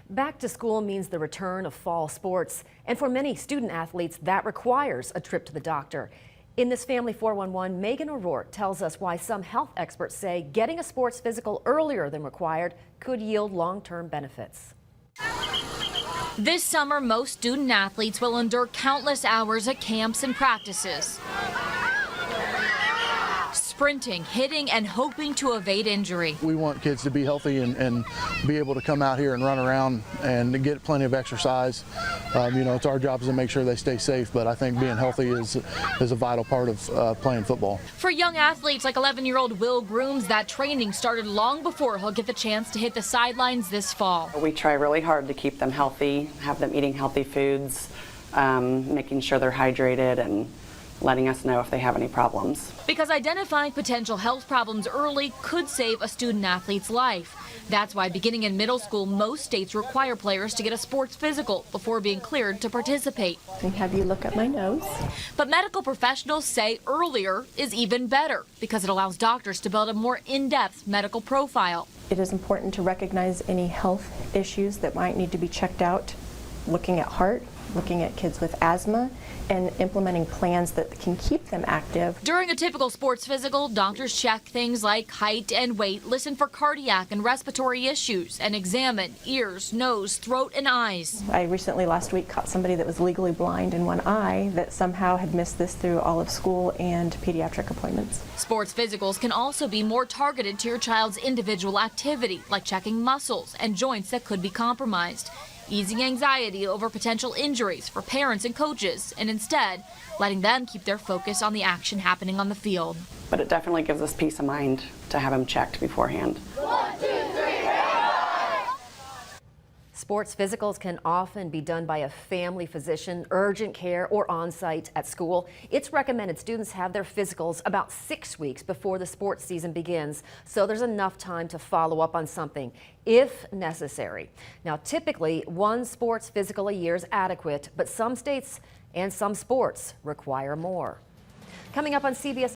Back to school means the return of fall sports, and for many student athletes, that requires a trip to the doctor. In this Family 411, Megan O'Rourke tells us why some health experts say getting a sports physical earlier than required could yield long-term benefits. This summer, most student athletes will endure countless hours at camps and practices, sprinting, hitting, and hoping to evade injury. We want kids to be healthy and be able to come out here and run around and get plenty of exercise. It's our job to make sure they stay safe, but I think being healthy is a vital part of playing football. For young athletes like 11-year-old Will Grooms, that training started long before he'll get the chance to hit the sidelines this fall. We try really hard to keep them healthy, have them eating healthy foods, making sure they're hydrated, and letting us know if they have any problems. Because identifying potential health problems early could save a student athlete's life. That's why beginning in middle school, most states require players to get a sports physical before being cleared to participate. And have you look at my nose. But medical professionals say earlier is even better because it allows doctors to build a more in-depth medical profile. It is important to recognize any health issues that might need to be checked out, looking at heart, looking at kids with asthma, and implementing plans that can keep them active. During a typical sports physical, doctors check things like height and weight, listen for cardiac and respiratory issues, and examine ears, nose, throat, and eyes. I recently, last week, caught somebody that was legally blind in one eye that somehow had missed this through all of school and pediatric appointments. Sports physicals can also be more targeted to your child's individual activity, like checking muscles and joints that could be compromised, easing anxiety over potential injuries for parents and coaches, and instead letting them keep their focus on the action happening on the field. But it definitely gives us peace of mind to have them checked beforehand. 1, 2, 3, Sports physicals can often be done by a family physician, urgent care, or on-site at school. It's recommended students have their physicals about 6 weeks before the sports season begins, so there's enough time to follow up on something if necessary. Now, typically, one sports physical a year is adequate, but some states and some sports require more. Coming up on CBS